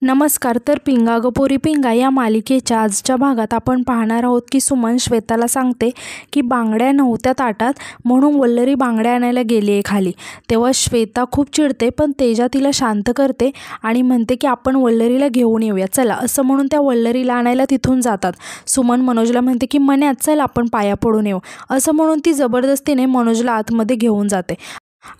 नमस्कार. तर पिंगा ग पोरी पिंगा या मालिकेच्या आजच्या भागात आपण पाहणार आहोत की सुमन श्वेताला सांगते की बांगड्या नव्हत्या ताटात म्हणून वल्लरी बांगड्या आणायला गेली आहे खाली. तेव्हा श्वेता खूप चिडते, पण तेजा तिला शांत करते आणि म्हणते की आपण वल्लरीला घेऊन येऊया चला, असं म्हणून त्या वल्लरीला आणायला तिथून जातात. सुमन मनोजला म्हणते की मन्या चल आपण पाया पडून येऊ, असं म्हणून ती जबरदस्तीने मनोजला आतमध्ये घेऊन जाते.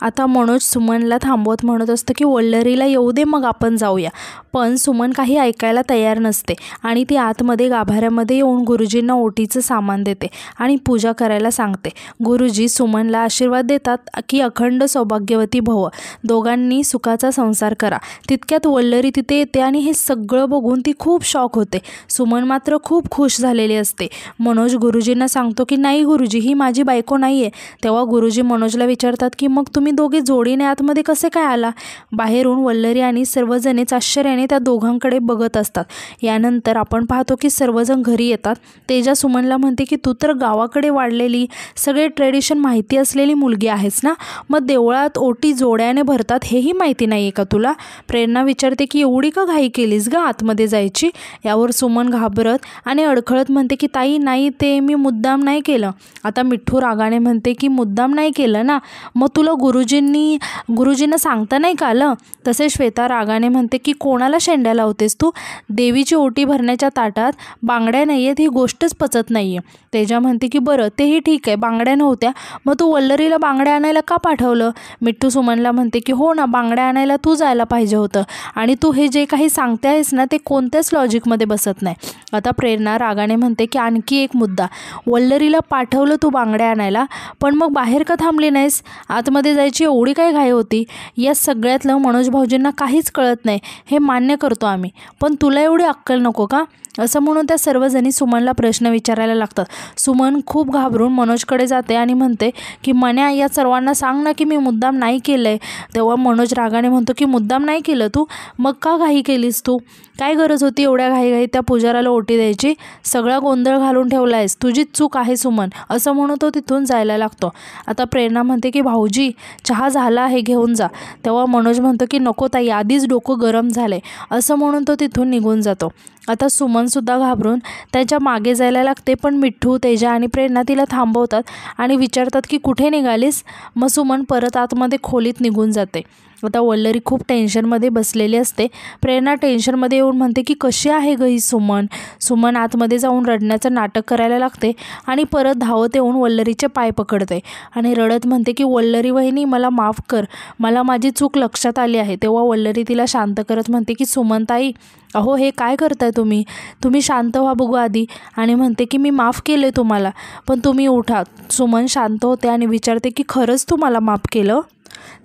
आता मनोज सुमनला थांबवत म्हणत असतं की वल्लरीला येऊ दे मग आपण जाऊया, पण सुमन काही ऐकायला तयार नसते आणि ती आतमध्ये गाभाऱ्यामध्ये येऊन गुरुजींना ओटीचं सामान देते आणि पूजा करायला सांगते. गुरुजी सुमनला आशीर्वाद देतात की अखंड सौभाग्यवती भव, दोघांनी सुखाचा संसार करा. तितक्यात वल्लरी तिथे येते आणि हे सगळं बघून ती खूप शॉक होते. सुमन मात्र खूप खुश झालेली असते. मनोज गुरुजींना सांगतो की नाही गुरुजी, ही माझी बायको नाही आहे. तेव्हा गुरुजी मनोजला विचारतात की मग तुम्ही दोघे जोडीने आतमध्ये कसे काय आला. बाहेरून वल्लरी आणि सर्वजणच आश्चर्याने त्या दोघांकडे बघत असतात. यानंतर आपण पाहतो की सर्वजण घरी येतात. तेजा सुमनला म्हणते की तू तर गावाकडे वाढलेली, सगळे ट्रेडिशन माहिती असलेली मुलगी आहेस ना, मग देवळात ओटी जोड्याने भरतात हेही माहिती नाही आहे का तुला. प्रेरणा विचारते की एवढी का घाई केलीस ग आतमध्ये जायची. यावर सुमन घाबरत आणि अडखळत म्हणते की ताई नाही, ते मी मुद्दाम नाही केलं. आता मिठ्ठू रागाने म्हणते की मुद्दाम नाही केलं ना, मग तुला गुरुजींना सांगता नाही का आलं. तसे श्वेता रागाने म्हणते की कोणाला शेंड्या लावतेस तू, देवीची ओटी भरण्याच्या ताटात बांगड्या नाही आहेत ही गोष्टच पचत नाही आहे. तेजा म्हणते की बरं तेही ठीक आहे, बांगड्या नव्हत्या मग तू वल्लरीला बांगड्या आणायला का पाठवलं. मिठ्ठू सुमनला म्हणते की हो ना, बांगड्या आणायला तू जायला पाहिजे होतं आणि तू हे जे काही सांगते आहेस ना ते कोणत्याच लॉजिकमध्ये बसत नाही. आता प्रेरणा रागाने म्हणते की आणखी एक मुद्दा, वल्लरीला पाठवलं तू बांगड्या आणायला, पण मग बाहेर का थांबली नाहीस, आतमध्ये जायची एवढी काय घाई होती. या सगळ्यातलं मनोज भाऊजींना काहीच कळत नाही हे मान्य करतो आम्ही, पण तुला एवढी अक्कल नको का, असं म्हणून त्या सर्वजणी सुमनला प्रश्न विचारायला लागतात. सुमन खूप घाबरून मनोजकडे जाते आणि म्हणते की मन्या या सर्वांना सांग ना की मी मुद्दाम नाही केलं आहे. तेव्हा मनोज रागाने म्हणतो की मुद्दाम नाही केलं तू, मग का घाई केलीस तू, काय गरज होती एवढ्या घाई त्या पुजाराला ओटी द्यायची, सगळा गोंधळ घालून ठेवला आहेस, तुझीच चूक आहे सुमन, असं म्हणून तो तिथून जायला लागतो. आता प्रेरणा म्हणते की भाऊजी चहा झाला आहे घेऊन जा. तेव्हा मनोज म्हणतो की नको ताई, आधीच डोकं गरम झालंय, असं म्हणून तो तिथून निघून जातो. आता सुमनसुद्धा घाबरून त्याच्या मागे जायला लागते, पण मिठ्ठू, तेजा आणि प्रेरणा तिला थांबवतात आणि विचारतात की कुठे निघालीस. मग सुमन परत आतमध्ये खोलीत निघून जाते. आता वल्लरी खूप टेन्शनमध्ये बसलेली असते. प्रेरणा टेन्शनमध्ये येऊन म्हणते की कशी आहे ग ही सुमन. सुमन आतमध्ये जाऊन रडण्याचं नाटक करायला लागते आणि परत धावत येऊन वल्लरीचे पाय पकडते आणि रडत म्हणते की वल्लरी वहिनी मला माफ कर, मला माझी चूक लक्षात आली आहे. तेव्हा वल्लरी तिला शांत करत म्हणते की सुमनताई अहो हे काय करताय तुम्ही शांत व्हा बघू आधी, आणि म्हणते की मी माफ केले तुम्हाला, पण तुम्ही उठा. सुमन शांत होते आणि विचारते की खरंच तू मला माफ केलं.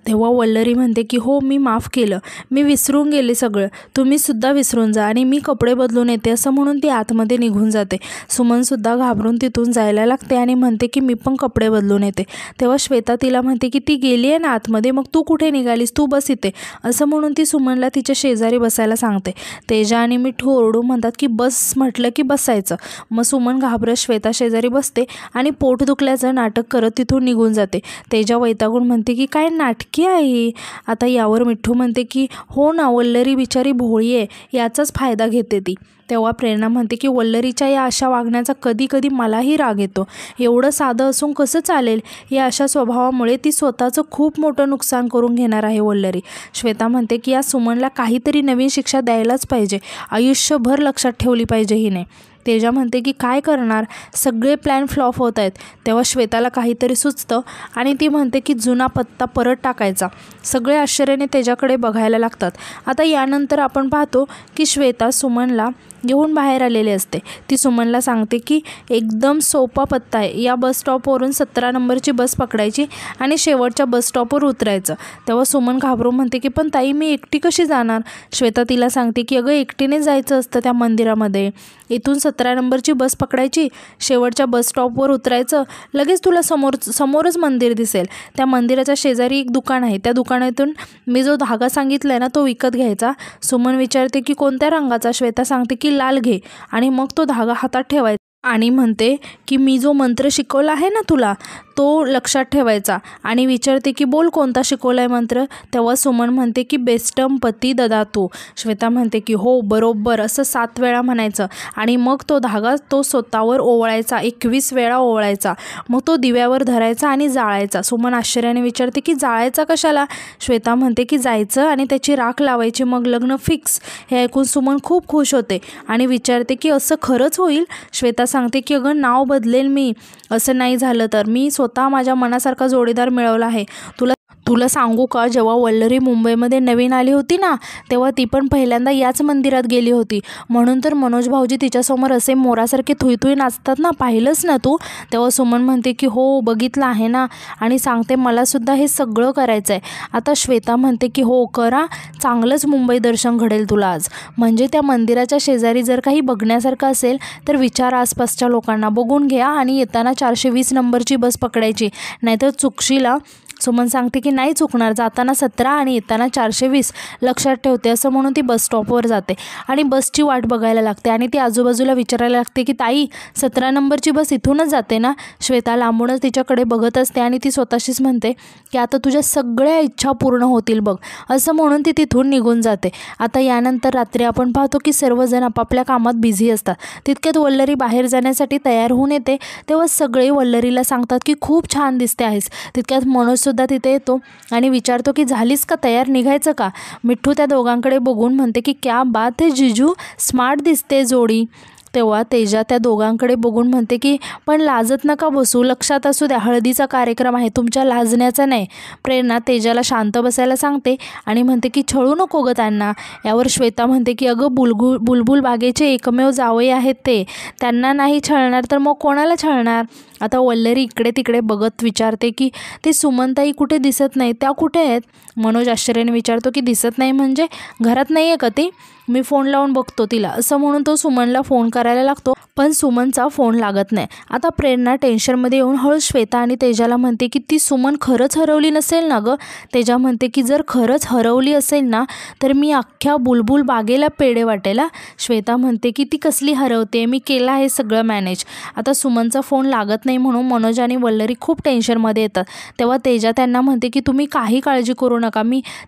तेव्हा वल्लरी म्हणते की हो मी माफ केलं, मी विसरून गेले सगळं, तुम्हीसुद्धा विसरून जा आणि मी कपडे बदलून येते, असं म्हणून ती आतमध्ये निघून जाते. सुमनसुद्धा घाबरून तिथून जायला लागते आणि म्हणते की मी पण कपडे बदलून येते. तेव्हा श्वेता तिला म्हणते की ती गेली आहे ना आतमध्ये, मग तू कुठे निघालीस, तू बस इथे, असं म्हणून ती सुमनला तिच्या शेजारी बसायला सांगते. तेजा आणि मिठ्ठू ओरडून म्हणतात की बस म्हटलं की बसायचं. मग सुमन घाबरत श्वेता शेजारी बसते आणि पोट दुखल्याचं नाटक करत तिथून निघून जाते. तेजा वैतागून म्हणते की काय नाटकी आहे. आता यावर मिठ्ठू म्हणते की हो ना, वल्लरी बिचारी भोळी आहे, याचाच फायदा घेते ती. तेव्हा प्रेरणा म्हणते की वल्लरीच्या या अशा वागण्याचा कधी कधी मलाही राग येतो, एवढं साधं असून कसं चालेल, या अशा स्वभावामुळे ती स्वतःचं खूप मोठं नुकसान करून घेणार आहे वल्लरी. श्वेता म्हणते की या सुमनला काहीतरी नवीन शिक्षा द्यायलाच पाहिजे, आयुष्यभर लक्षात ठेवली पाहिजे हिने. तेजा म्हणते की काय करणार, सगळे प्लॅन फ्लॉप होत आहेत. तेव्हा श्वेताला काहीतरी सुचतं आणि ती म्हणते की जुना पत्ता परत टाकायचा. सगळे आश्चर्याने तेजाकडे बघायला लागतात. आता यानंतर आपण पाहतो की श्वेता सुमनला घेऊन बाहेर आलेली असते. ती सुमनला सांगते की एकदम सोपा पत्ता आहे, या बस स्टॉपवरून 17 नंबरची बस पकडायची आणि शेवटच्या बस स्टॉपवर उतरायचं. तेव्हा सुमन घाबरून म्हणते की पण ताई मी एकटी कशी जाणार. श्वेता तिला सांगते की अगं एकटीने जायचं असतं त्या मंदिरामध्ये, इथून 17 नंबरची बस पकडायची, शेवटच्या बस स्टॉपवर उतरायचं, लगेच तुला समोरच मंदिर दिसेल. त्या मंदिराच्या शेजारी एक दुकान आहे, त्या दुकानातून मी जो धागा सांगितला आहे ना तो विकत घ्यायचा. सुमन विचारते की कोणत्या रंगाचा. श्वेता सांगते की लाल घे आणि मग तो धागा हातात ठेवायचा. आणि म्हणते की मी जो मंत्र शिकवला आहे ना तुला तो लक्षात ठेवायचा आणि विचारते की बोल कोणता शिकवला आहे मंत्र. तेव्हा सुमन म्हणते की बेस्टम पती ददातू. श्वेता म्हणते की हो बरोबर असं 7 वेळा म्हणायचं आणि मग तो धागा तो स्वतःवर ओवळायचा, 21 वेळा ओवळायचा. मग तो दिव्यावर धरायचा आणि जाळायचा. सुमन आश्चर्याने विचारते की जाळायचा कशाला. श्वेता म्हणते की जायचं आणि त्याची राख लावायची, मग लग्न फिक्स. हे ऐकून सुमन खूप खुश होते आणि विचारते की असं खरंच होईल. श्वेता सांगते की अगं नाव बदलेल मी असं नाही झालं तर. मी स्वतः माझ्या मनासारखा जोडीदार मिळवला आहे. तुला सांगू का, जेव्हा वल्लरी मुंबईमध्ये नवीन आली होती ना तेव्हा ती पण पहिल्यांदा याच मंदिरात गेली होती. म्हणून तर मनोज भाऊजी तिच्यासमोर असे मोरासारखे थुई नाचतात ना, पाहिलंच ना तू. तेव्हा सुमन म्हणते की हो बघितलं आहे ना आणि सांगते मलासुद्धा हे सगळं करायचं आहे. आता श्वेता म्हणते की हो करा, चांगलंच मुंबई दर्शन घडेल तुला आज. म्हणजे त्या मंदिराच्या शेजारी जर काही बघण्यासारखं असेल तर विचारा आसपासच्या लोकांना, बघून घ्या आणि येताना 420 नंबरची बस पकडायची, नाहीतर चुकशीला. सुमन सांगते की नाही चुकणार, जाताना 17 आणि येताना 420 लक्षात ठेवते असं म्हणून ती बस स्टॉपवर जाते आणि बसची वाट बघायला लागते आणि ती आजूबाजूला विचारायला लागते की ताई 17 नंबरची बस इथूनच जाते ना. श्वेता लांबूनच तिच्याकडे बघत असते आणि ती स्वतःशीच म्हणते की आता तुझ्या सगळ्या इच्छा पूर्ण होतील बघ असं म्हणून ती तिथून निघून जाते. आता यानंतर रात्री आपण पाहतो की सर्वजण आपापल्या कामात बिझी असतात. तितक्यात वल्लरी बाहेर जाण्यासाठी तयार होऊन येते. तेव्हा सगळे वल्लरीला सांगतात की खूप छान दिसते आहेस. तितक्यात मनोज सुद्धा तिथे येतो आणि विचारतो की झालीस का तयार, निघायचं का. मिठ्ठू त्या दोघांकडे बघून म्हणते की क्या बात है जीजू, स्मार्ट दिसते जोडी. तेव्हा तेजा त्या दोघांकडे बघून म्हणते की पण लाजत नका बसू, लक्षात असू द्या हळदीचा कार्यक्रम आहे, तुमच्या लाजण्याचा नाही. प्रेरणा तेजाला शांत बसायला सांगते आणि म्हणते की छळू नको गं त्यांना. यावर श्वेता म्हणते की अगं बुलबुल बागेचे एकमेव जावई आहेत ते, त्यांना नाही छळणार तर मग कोणाला छळणार. आता वल्लरी इकडे तिकडे बघत विचारते की ते सुमनताई कुठे दिसत नाही, त्या कुठे आहेत. मनोज आश्चर्याने विचारतो की दिसत नाही म्हणजे घरात नाही आहे का ती, मी फोन लावून बघतो तिला असं म्हणून तो सुमनला फोन करायला लागतो. पण सुमनचा फोन लागत नाही. आता प्रेरणा टेन्शनमध्ये येऊन हळू श्वेता आणि तेजाला म्हणते की ती सुमन खरंच हरवली नसेल ना गं. तेजा म्हणते की जर खरंच हरवली असेल ना तर मी अख्ख्या बुलबुल बागेला पेढे वाटेला. श्वेता म्हणते की ती कसली हरवते, मी केलं आहे सगळं मॅनेज. आता सुमनचा फोन लागत नाही म्हणून मनोज आणि वल्लरी खूप टेन्शनमध्ये येतात. तेव्हा तेजा त्यांना म्हणते की तुम्ही काही काळजी करू नका,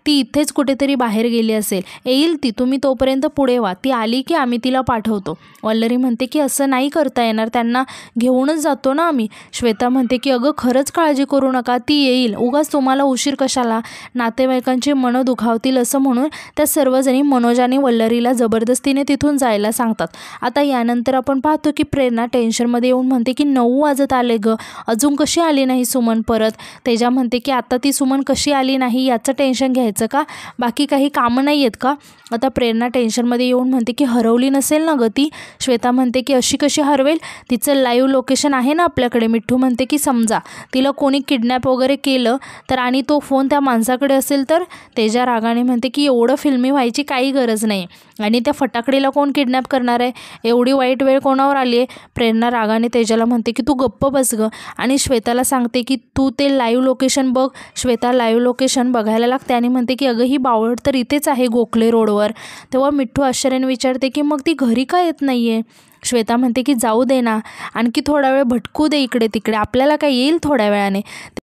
ती इथेच कुठेतरी बाहेर गेली असेल, येईल ती, तुम्ही तोपर्यंत पुढे व्हा, ती आली की आम्ही तिला पाठवतो. वल्लरी म्हणते की असं नाही करता येणार, त्यांना घेऊनच जातो ना आम्ही. श्वेता म्हणते की अगं खरंच काळजी करू नका, ती येईल, उगाच तुम्हाला उशीर कशाला, नातेवाईकांची मनं दुखावतील असं म्हणून त्या सर्वजणी मनोज आणि वल्लरीला जबरदस्तीने तिथून जायला सांगतात. आता यानंतर आपण पाहतो की प्रेरणा टेन्शनमध्ये येऊन म्हणते की 9 वाजत आले गं, अजून कशी आली नाही सुमन परत. तेजा म्हणते की आता ती सुमन कशी आली नाही याचं टेन्शन घ्यायचं का, बाकी काही कामं नाही आहेत का. आता प्रेरणा टेन्शनमध्ये येऊन म्हणते की हरवली नसेल ना गं ती. श्वेता म्हणते की अशी कशी हरवेल, तिचं लाईव्ह लोकेशन आहे ना आपल्याकडे. मिठ्ठू म्हणते की समजा तिला कोणी किडनॅप वगैरे केलं तर आणि तो फोन त्या माणसाकडे असेल तर. तेजा रागाने म्हणते की एवढं फिल्मी व्हायची काही गरज नाही आणि त्या फटाकडीला कोण किडनॅप करणार आहे, एवढी वाईट वेळ कोणावर आली आहे. प्रेरणा रागाने तेजाला म्हणते की तू गप्प बस गं आणि श्वेताला सांगते की तू ते लाईव्ह लोकेशन बघ. श्वेता लाईव्ह लोकेशन बघायला लागते आणि म्हणते की अगं ही बावळट तर इथेच आहे गोखले रोडवर. तेव्हा मिठ्ठू आश्चर्याने विचारते की मग ती घरी का येत नाही आहे. श्वेता म्हणते की जाऊ दे ना, आणखी थोडा वेळ भटकू दे इकडे तिकडे, आपल्याला काय येईल थोड्या वेळाने.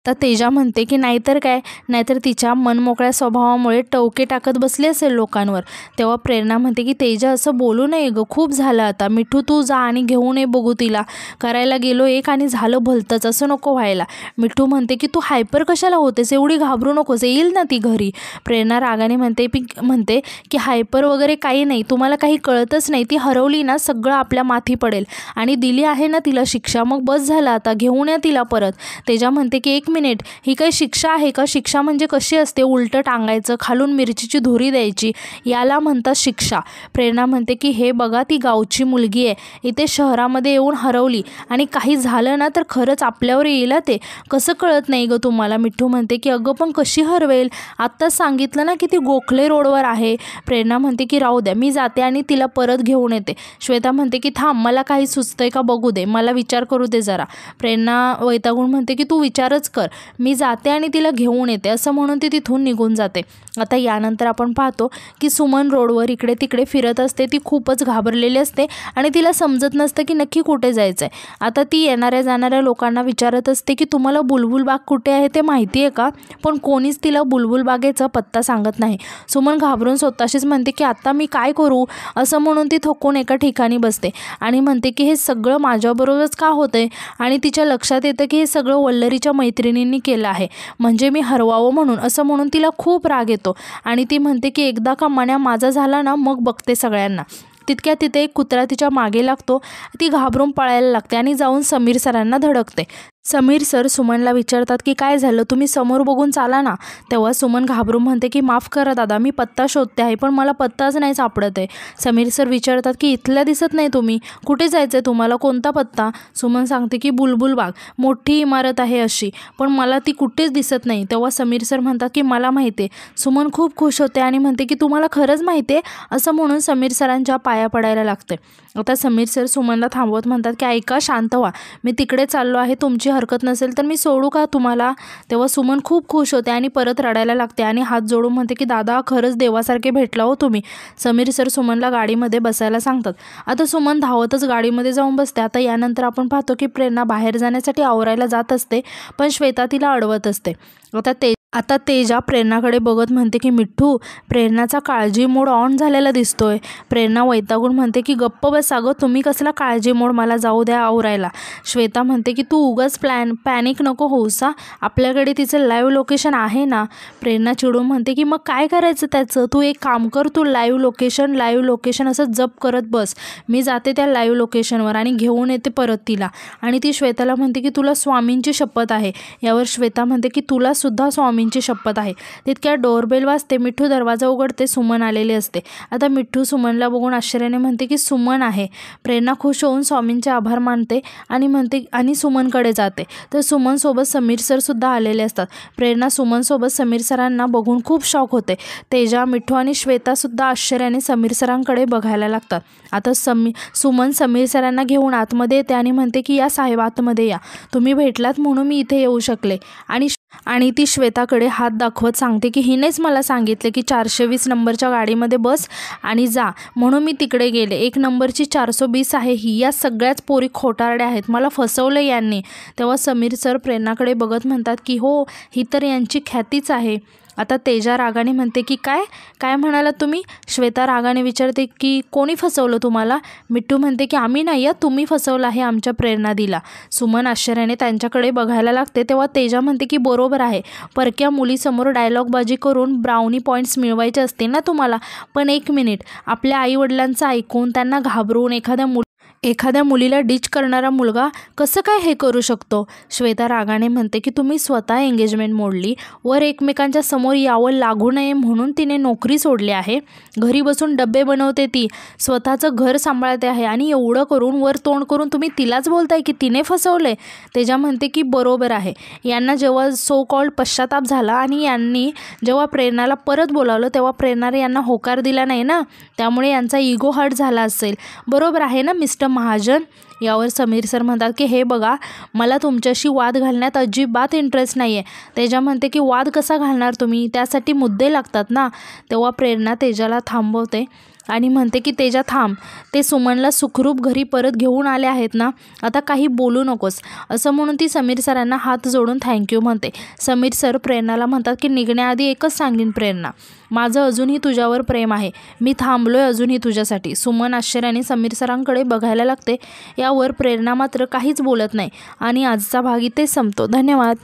तर तेजा म्हणते की नाहीतर काय, नाहीतर तिच्या मनमोकळ्या स्वभावामुळे टवके टाकत बसले असेल लोकांवर. तेव्हा प्रेरणा म्हणते की तेजा असं बोलू नये गं, खूप झालं आता. मिठ्ठू तू जा आणि घेऊन ये बघू तिला, करायला गेलो एक आणि झालं भलतंच, असं नको व्हायला. मिठ्ठू म्हणते की तू हायपर कशाला होतेस, एवढी घाबरू नकोस, येईल ना ती घरी. प्रेरणा रागाने म्हणते की हायपर वगैरे काही नाही, तुम्हाला काही कळतच नाही, ती हरवली ना सगळं आपल्या माथी पडेल आणि दिली आहे ना तिला शिक्षा, मग बस झालं आता, घेऊन या तिला परत. तेजा म्हणते की 1 मिनिट, ही काही शिक्षा आहे का, शिक्षा म्हणजे कशी असते, उलटं टांगायचं, खालून मिरचीची धुरी द्यायची, याला म्हणतात शिक्षा. प्रेरणा म्हणते की हे बघा ती गावची मुलगी आहे, इथे शहरामध्ये येऊन हरवली आणि काही झालं ना तर खरंच आपल्यावर येईल ते, कसं कळत नाही गं तुम्हाला. मिठ्ठू म्हणते की अगं पण कशी हरवेल, आत्ताच सांगितलं ना की ती गोखले रोडवर आहे. प्रेरणा म्हणते की राहू द्या, मी जाते आणि तिला परत घेऊन येते. श्वेता म्हणते की थांब, मला काही सुचतंय का बघू दे, मला विचार करू दे जरा. प्रेरणा वैतागून म्हणते की तू विचारच कर, मी जाते आणि तिला घेऊन येते असं म्हणून ती तिथून निघून जाते. आता यानंतर आपण पाहतो की सुमन रोडवर इकडे तिकडे फिरत असते. ती खूपच घाबरलेली असते आणि तिला समजत नसतं की नक्की कुठे जायचं आहे. आता ती येणाऱ्या जाणाऱ्या लोकांना विचारत असते की तुम्हाला बुलबुल बाग कुठे आहे ते माहिती आहे का, पण कोणीच तिला बुलबुल बागेचा पत्ता सांगत नाही. सुमन घाबरून स्वतःशीच म्हणते की आता मी काय करू असं म्हणून ती थकून एका ठिकाणी बसते आणि म्हणते की हे सगळं माझ्याबरोबरच का होतंय. आणि तिच्या लक्षात येतं की हे सगळं वल्लरीच्या मैत्रिणींनी केलं आहे, म्हणजे मी हरवावं म्हणून असं म्हणून तिला खूप राग येतो आणि ती म्हणते की एकदा का मण्या माझा झाला ना मग बघते सगळ्यांना. तितक्या तिथे एक कुत्रा तिच्या मागे लागतो. ती घाबरून पळायला लागते आणि जाऊन समीर सरांना धडकते. समीर सर सुमनला विचारतात की काय झालं, तुम्ही समोर बघून चाला ना. तेव्हा सुमन घाबरून म्हणते की माफ करा दादा, मी पत्ता शोधते आहे पण मला पत्ताच नाही सापडत आहे. समीर सर विचारतात की इथल्या दिसत नाही तुम्ही, कुठे जायचं आहे तुम्हाला, कोणता पत्ता. सुमन सांगते की बुलबुल बाग, मोठी इमारत आहे अशी, पण मला ती कुठेच दिसत नाही. तेव्हा समीर सर म्हणतात की मला माहिती आहे. सुमन खूप खुश होते आणि म्हणते की तुम्हाला खरंच माहिती आहे असं म्हणून समीर सरांच्या पाया पडायला लागते. आता समीर सर सुमनला थांबवत म्हणतात की ऐका, शांत व्हा, मी तिकडे चाललो आहे, तुमची हरकत नसेल तर मी सोडू का तुम्हाला. तेव्हा सुमन खूप खुश होते आणि परत रडायला लागते आणि हात जोडून म्हणते की दादा खरंच देवासारखे भेटला हो तुम्ही. समीर सर सुमनला गाडीमध्ये बसायला सांगतात. आता सुमन धावतच गाडीमध्ये जाऊन बसते. आता यानंतर आपण पाहतो की प्रेरणा बाहेर जाण्यासाठी आवरायला जात असते पण श्वेता तिला अडवत असते. आता तेजा प्रेरणाकडे बघत म्हणते की मिठ्ठू, प्रेरणाचा काळजी मोड ऑन झालेला दिसतोय. प्रेरणा वैतागून म्हणते की गप्प बस अगं, तुम्ही कसला काळजी मोड, मला जाऊ द्या आवरायला. श्वेता म्हणते की तू उगाच पॅनिक नको होऊसा, आपल्याकडे तिचं लाईव्ह लोकेशन आहे ना. प्रेरणा चिडून म्हणते की मग काय करायचं त्याचं, तू एक काम कर, तू लाईव्ह लोकेशन असं जप करत बस, मी जाते त्या लाईव्ह लोकेशनवर आणि घेऊन येते परत तिला. आणि ती श्वेताला म्हणते की तुला स्वामींची शपथ आहे. यावर श्वेता म्हणते की तुला सुद्धा स्वामींची शपथ आहे. तितक्या डोरबेल वाजते. मिठ्ठू दरवाजा उघडते. सुमन आलेले असते. आता मिठ्ठू सुमनला बघून आश्चर्याने म्हणते की सुमन आहे. प्रेरणा खुश होऊन स्वामींचे आभार मानते आणि सुमनकडे जाते. तर सुमनसोबत समीर सर सुद्धा आलेले असतात. प्रेरणा सुमनसोबत समीर सरांना बघून खूप शॉक होते. तेजा, मिठ्ठू आणि श्वेता सुद्धा आश्चर्याने समीर सरांकडे बघायला लागतात. आता सुमन समीर सरांना घेऊन आतमध्ये येते आणि म्हणते की या साहेब आतमध्ये या, तुम्ही भेटलात म्हणून मी इथे येऊ शकले. आणि ती श्वेताकडे हात दाखवत सांगते की हिनेच मला सांगितले की 420 नंबरच्या गाडीमध्ये बस आणि जा, म्हणून मी तिकडे गेले. 1 नंबरची 420 आहे ही, या सगळ्याच पोरी खोटारड्या आहेत, मला फसवलं यांनी. तेव्हा समीर सर प्रेरणाकडे बघत म्हणतात की हो, ही तर यांची ख्यातीच आहे. आता तेजा रागाने म्हणते की काय म्हणालात तुम्ही. श्वेता रागाने विचारते की कोणी फसवलं तुम्हाला. मिठ्ठू म्हणते की आम्ही नाही, या तुम्ही फसवलं आहे आमच्या प्रेरणा दिला. सुमन आश्चर्याने त्यांच्याकडे बघायला लागते. तेव्हा तेजा म्हणते की बरोबर आहे, परक्या मुलीसमोर डायलॉगबाजी करून ब्राउनी पॉईंट्स मिळवायचे असते ना तुम्हाला. पण एक मिनिट, आपल्या आईवडिलांचं ऐकून त्यांना घाबरून एखाद्या मुलीला डिच करणारा मुलगा कसं काय हे करू शकतो. श्वेता रागाने म्हणते की तुम्ही स्वतः एंगेजमेंट मोडली, वर एकमेकांच्या समोर यावं लागू नये म्हणून तिने नोकरी सोडली आहे, घरी बसून डबे बनवते, ती स्वतःचं घर सांभाळते आहे आणि एवढं करून वर तोंड करून तुम्ही तिलाच बोलताय की तिने फसवले. तेजा म्हणते की बरोबर आहे, यांना जेव्हा सो कॉल्ड पश्चाताप झाला आणि यांनी जेव्हा प्रेरणाला परत बोलावलं तेव्हा प्रेरणाने यांना होकार दिला नाही ना, त्यामुळे यांचा इगो हर्ट झाला असेल. बरोबर आहे ना मिस्टर महाजन. यावर समीर सर म्हणतात की हे बघा, मला तुमच्याशी वाद घालण्यात अजिबात इंटरेस्ट नाही आहे. तेजा म्हणते की वाद कसा घालणार तुम्ही, त्यासाठी मुद्दे लागतात ना. तेव्हा प्रेरणा तेजाला थांबवते आणि म्हणते की तेजा थांब, ते सुमनला सुखरूप घरी परत घेऊन आले आहेत ना, आता काही बोलू नकोस असं म्हणून ती समीर सरांना हात जोडून थँक्यू म्हणते. समीर सर प्रेरणाला म्हणतात की निघण्याआधी एकच सांगेन प्रेरणा, माझं अजूनही तुझ्यावर प्रेम आहे, मी थांबलोय अजूनही तुझ्यासाठी. सुमन आश्चर्याने समीर सरांकडे बघायला लागते. यावर प्रेरणा मात्र काहीच बोलत नाही आणि आजचा भाग इथेच संपतो. धन्यवाद.